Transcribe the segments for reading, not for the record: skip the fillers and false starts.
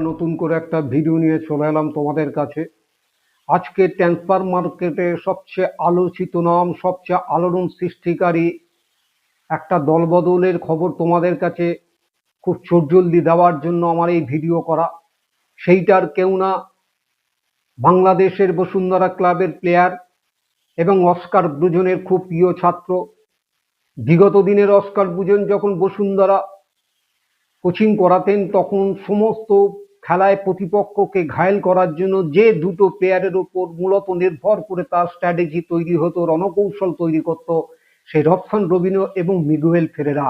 নতুন করে একটা ভিডিও নিয়ে চলে এলাম তোমাদের কাছে। আজকে ট্রান্সফার মার্কেটে সবচেয়ে আলোচিত নাম, সবচেয়ে আলোড়ন সৃষ্টিকারী একটা দলবদলের খবর তোমাদের কাছে খুব চটজলদি দেওয়ার জন্য আমার এই ভিডিও করা। সেইটার কেউ না, বাংলাদেশের বসুন্ধরা ক্লাবের প্লেয়ার এবং অস্কার ব্রুজনের খুব প্রিয় ছাত্র। বিগত দিনের অস্কার ব্রুজন যখন বসুন্ধরা কোচিং করাতেন, তখন সমস্ত খেলায় প্রতিপক্ষকে ঘায়েল করার জন্য যে দুটো প্লেয়ারের উপর মূলত নির্ভর করে তার স্ট্র্যাটেজি তৈরি হতো, রণকৌশল তৈরি করত, সেই রবসান রবিনো এবং মিগুয়েল ফেরেরা।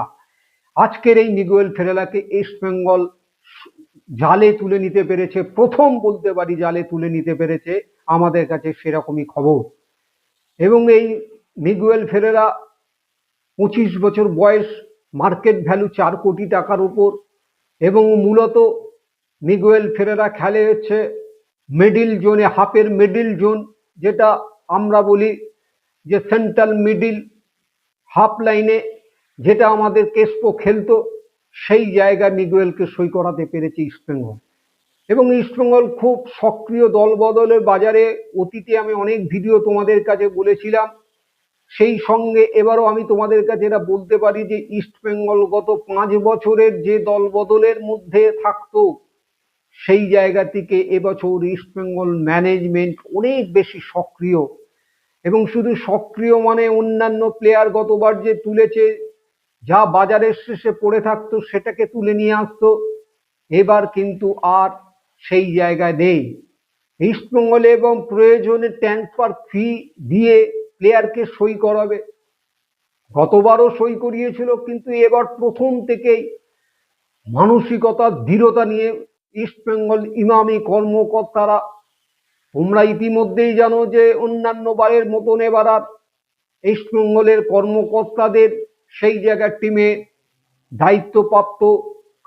আজকের এই মিগুয়েল ফেরেরাকে ইস্ট বেঙ্গল জালে তুলে নিতে পেরেছে, প্রথম বলতে পারি জালে তুলে নিতে পেরেছে, আমাদের কাছে সেরকমই খবর। এবং এই মিগুয়েল ফেরেরা 25 বছর বয়স, মার্কেট ভ্যালু 4 কোটি টাকার উপর, এবং মূলত মিগুয়েল ফেরেরা খেলে হচ্ছে মিডিল জোনে, হাফের মিডিল জোন, যেটা আমরা বলি যে সেন্ট্রাল মিডিল হাফ লাইনে, যেটা আমাদের কেস্পো খেলতো, সেই জায়গায় মিগুয়েলকে সই করাতে পেরেছে ইস্টবেঙ্গল। এবং ইস্টবেঙ্গল খুব সক্রিয় দল বদলের বাজারে। অতীতে আমি অনেক ভিডিও তোমাদের কাছে বলেছিলাম, সেই সঙ্গে এবারও আমি তোমাদের কাছে এটা বলতে পারি যে ইস্টবেঙ্গল গত 5 বছরের যে দল বদলের মধ্যে থাকতো, সেই জায়গা থেকে এবছর ইস্টবেঙ্গল ম্যানেজমেন্ট অনেক বেশি সক্রিয়। এবং শুধু সক্রিয় মানে অন্যান্য প্লেয়ার গতবার যে তুলেছে, যা বাজারের শেষে পড়ে থাকতো সেটাকে তুলে নিয়ে আসতো, এবার কিন্তু আর সেই জায়গায় নেই। ইস্টবেঙ্গলে এবং প্রয়োজনে ট্রান্সফার ফি দিয়ে প্লেয়ারকে সই করাবে। গতবারও সই করিয়েছিল, কিন্তু এবার প্রথম থেকেই মানসিকতা দৃঢ়তা নিয়ে ইস্টবেঙ্গল ইমামি কর্মকর্তারা, তোমরা ইতিমধ্যেই জানো যে অন্যান্য বারের মতন এবার আর ইস্টবেঙ্গলের কর্মকর্তাদের সেই জায়গার টিমে দায়িত্বপ্রাপ্ত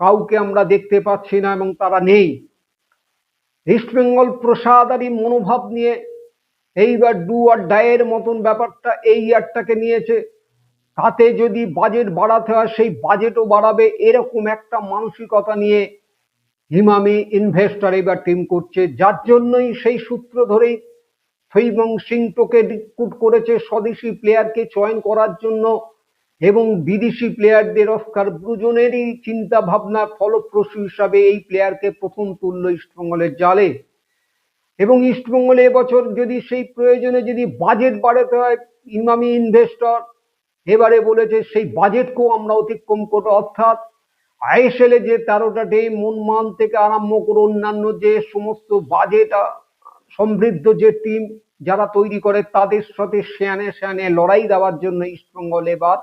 কাউকে আমরা দেখতে পাচ্ছি না, এবং তারা নেই। ইস্টবেঙ্গল প্রসাদারি মনোভাব নিয়ে এইবার ডু আর ডাইয়ের মতন ব্যাপারটা এই ইয়ারটাকে নিয়েছে। তাতে যদি বাজেট বাড়াতে হয় সেই বাজেটও বাড়াবে, এরকম একটা মানসিকতা নিয়ে ইমামি ইনভেস্টর এবার টিম করছে। যার জন্যই সেই সূত্র ধরেই থৈবং সিংটোকে রিক্রুট করেছে স্বদেশি প্লেয়ারকে চয়ন করার জন্য, এবং বিদেশি প্লেয়ারদের অস্কার ব্রুজনেরই চিন্তা ভাবনা ফলপ্রসূ হিসাবে এই প্লেয়ারকে প্রথম তুলল ইস্টবেঙ্গলের জালে। এবং ইস্টবেঙ্গলে এবছর যদি সেই প্রয়োজনে যদি বাজেট বাড়াতে হয়, ইমামি ইনভেস্টর এবারে বলেছে সেই বাজেটকেও আমরা অতিক্রম করবো। অর্থাৎ আইএসএল এ যে 13টা টিম, মুনমান থেকে আরম্ভ করে অন্যান্য যে সমস্ত বাজেট সমৃদ্ধ যে টিম যারা তৈরি করে, তাদের সাথে সেয়ানে সেয়ানে লড়াই দেওয়ার জন্য ইস্টবেঙ্গল এবার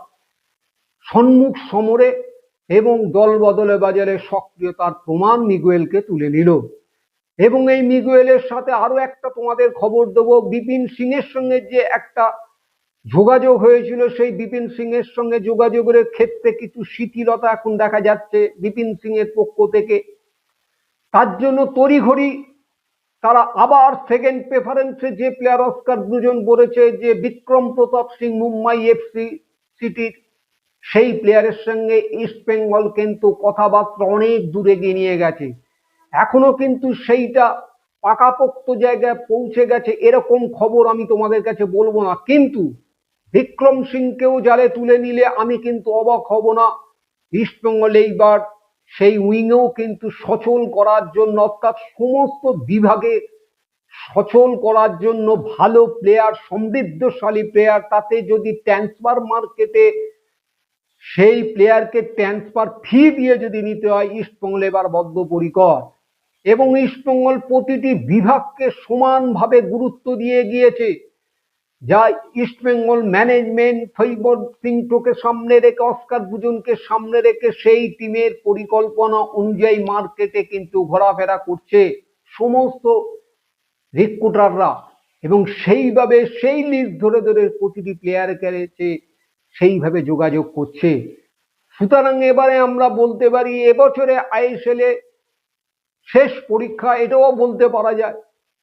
সম্মুখ সমরে এবং দল বদলে বাজারে সক্রিয়তার প্রমাণ মিগুয়েলকে তুলে নিল। এবং এই মিগুয়েলের সাথে আরো একটা তোমাদের খবর দেবো, বিপিন সিং এর সঙ্গে যে একটা যোগাযোগ হয়েছিল, সেই বিপিন সিং এর সঙ্গে যোগাযোগের ক্ষেত্রে কিছু শিথিলতা এখন দেখা যাচ্ছে বিপিন সিং এর পক্ষ থেকে। তার জন্য তড়িঘড়ি তারা আবার সেকেন্ড প্রেফারেন্সে যে প্লেয়ার অস্কার ব্রুজন বলেছে যে বিক্রম প্রতাপ সিং মুম্বাই এফসি সিটির, সেই প্লেয়ারের সঙ্গে ইস্ট বেঙ্গল কিন্তু কথাবার্তা অনেক দূরে এগিয়ে নিয়ে গেছে। এখনো কিন্তু সেইটা পাকাপোক্ত জায়গায় পৌঁছে গেছে এরকম খবর আমি তোমাদের কাছে বলবো না, কিন্তু বিক্রম সিংকেও জালে তুলে নিলে আমি কিন্তু অবাক হব না। ইস্টবেঙ্গল এইবার সেই উইংয়েও কিন্তু সচল করার জন্য, অর্থাৎ সমস্ত বিভাগে সচল করার জন্য ভালো প্লেয়ার, সমৃদ্ধশালী প্লেয়ার, তাতে যদি ট্রান্সফার মার্কেটে সেই প্লেয়ারকে ট্রান্সফার ফি দিয়ে যদি নিতে হয়, ইস্টবেঙ্গল এবার বদ্ধপরিকর। এবং ইস্টবেঙ্গল প্রতিটি বিভাগকে সমানভাবে গুরুত্ব দিয়ে গিয়েছে, যা ইস্টবেঙ্গল ম্যানেজমেন্ট থৈবর সিংটোকে সামনে রেখে, অস্কার ব্রুজনকে সামনে রেখে সেই টিমের পরিকল্পনা অনুযায়ী মার্কেটে কিন্তু ঘোরাফেরা করছে সমস্ত রিক্রুটাররা, এবং সেইভাবে সেই লিস্ট ধরে ধরে প্রতিটি প্লেয়ারকে সেইভাবে যোগাযোগ করছে। সুতরাং এবারে আমরা বলতে পারি এবছরে আইএসএল এ শেষ পরীক্ষা, এটাও বলতে পারা যায়।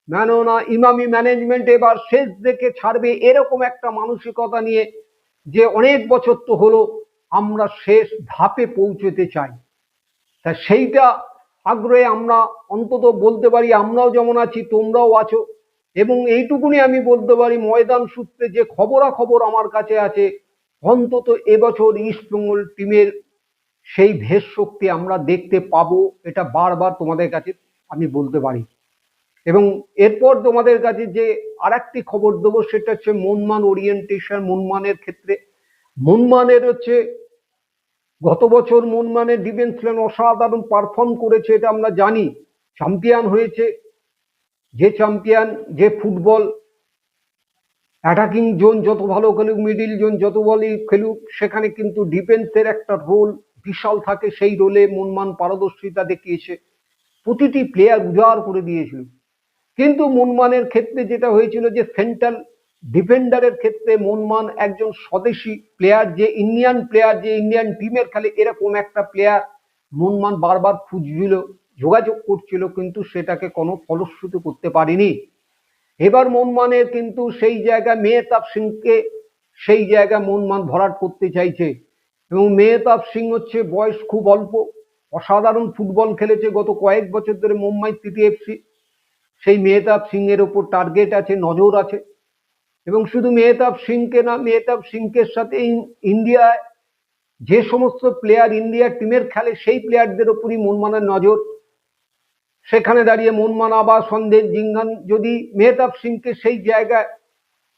কেননা ইমামি ম্যানেজমেন্ট এবার শেষ দেখে ছাড়বে এরকম একটা মানসিকতা নিয়ে, যে অনেক বছর তো হলো, আমরা শেষ ধাপে পৌঁছতে চাই। তা সেইটা আগ্রহে আমরা অন্তত বলতে পারি আমরাও যেমন আছি তোমরাও আছো। এবং এইটুকুনি আমি বলতে পারি ময়দান সূত্রে যে খবরাখবর আমার কাছে আছে, অন্তত এবছর ইস্টবেঙ্গল টিমের সেই ভেষ শক্তি আমরা দেখতে পাবো, এটা বারবার তোমাদের কাছে আমি বলতে পারি। এবং এরপর তোমাদের কাছে যে আরেকটি খবর দেবো সেটা হচ্ছে মনমান ওরিয়েন্টেশন। মনমানের ক্ষেত্রে মনমানের হচ্ছে গত বছর মনমানের ডিফেন্স লাইন অসাধারণ পারফর্ম করেছে, এটা আমরা জানি। চ্যাম্পিয়ন হয়েছে, যে চ্যাম্পিয়ন, যে ফুটবল অ্যাটাকিং জোন যত ভালো খেলুক, মিডিল জোন যত ভালো খেলুক, সেখানে কিন্তু ডিফেন্সের একটা রোল বিশাল থাকে। সেই রোলে মনমান পারদর্শিতা দেখিয়েছে, প্রতিটি প্লেয়ার উজাড় করে দিয়েছিল। কিন্তু মনমানের ক্ষেত্রে যেটা হয়েছিল যে সেন্ট্রাল ডিফেন্ডারের ক্ষেত্রে মনমান একজন স্বদেশি প্লেয়ার, যে ইন্ডিয়ান প্লেয়ার, যে ইন্ডিয়ান টিমের খেলে এরকম একটা প্লেয়ার মনমান বারবার খুঁজছিল, যোগাযোগ করছিল, কিন্তু সেটাকে কোনো ফলশ্রুতি করতে পারেনি। এবার মনমানের কিন্তু সেই জায়গায় মেহতাব সিংকে সেই জায়গায় মনমান ভরাট করতে চাইছে। এবং মেহতাব সিং হচ্ছে বয়স খুব অল্প, অসাধারণ ফুটবল খেলেছে গত কয়েক বছর ধরে মুম্বাই সিটি এফসি। সেই মেহতাব সিং এর ওপর টার্গেট আছে, নজর আছে। এবং শুধু মেহতাব সিংকে না, মেহতাব সিংকের সাথে ইন্ডিয়ায় যে সমস্ত প্লেয়ার ইন্ডিয়া টিমের খেলে সেই প্লেয়ারদের ওপরই মনমানের নজর। সেখানে দাঁড়িয়ে মনমান আবার সন্দেশ জিঙ্গান যদি মেহতাব সিংকে সেই জায়গায়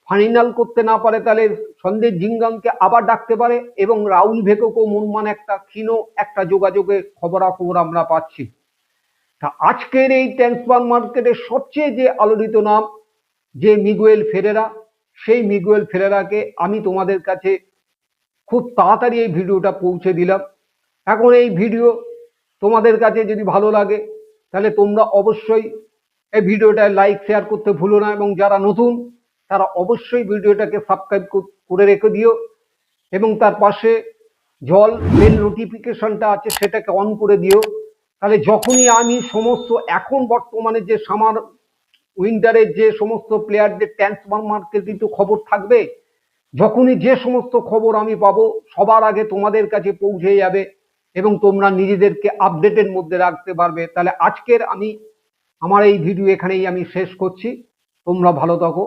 ফাইনাল করতে না পারে, তাহলে সন্দেশ জিঙ্গানকে আবার ডাকতে পারে। এবং রাহুল ভেকোকেও মনমান একটা ক্ষীণ একটা যোগাযোগের খবরাখবর আমরা পাচ্ছি। তা আজকের এই ট্রান্সফার মার্কেটের সবচেয়ে যে আলোড়িত নাম যে মিগুয়েল ফেরেরা, সেই মিগুয়েল ফেরেরাকে আমি তোমাদের কাছে খুব তাড়াতাড়ি এই ভিডিওটা পৌঁছে দিলাম। এখন এই ভিডিও তোমাদের কাছে যদি ভালো লাগে তাহলে তোমরা অবশ্যই এই ভিডিওটা লাইক শেয়ার করতে ভুলো না। এবং যারা নতুন তারা অবশ্যই ভিডিওটাকে সাবস্ক্রাইব করে রেখে দিও। এবং তার পাশে জল বেল নোটিফিকেশনটা আছে সেটাকে অন করে দিও। তাহলে যখনই আমি সমস্ত এখন বর্তমানে যে সামার উইন্টারের যে সমস্ত প্লেয়ারদের ট্রান্সফার মার্কেটে তো খবর থাকবে, যখনই যে সমস্ত খবর আমি পাবো সবার আগে তোমাদের কাছে পৌঁছে যাবে এবং তোমরা নিজেদেরকে আপডেটের মধ্যে রাখতে পারবে। তাহলে আজকের আমি আমার এই ভিডিও এখানেই আমি শেষ করছি। তোমরা ভালো থাকো।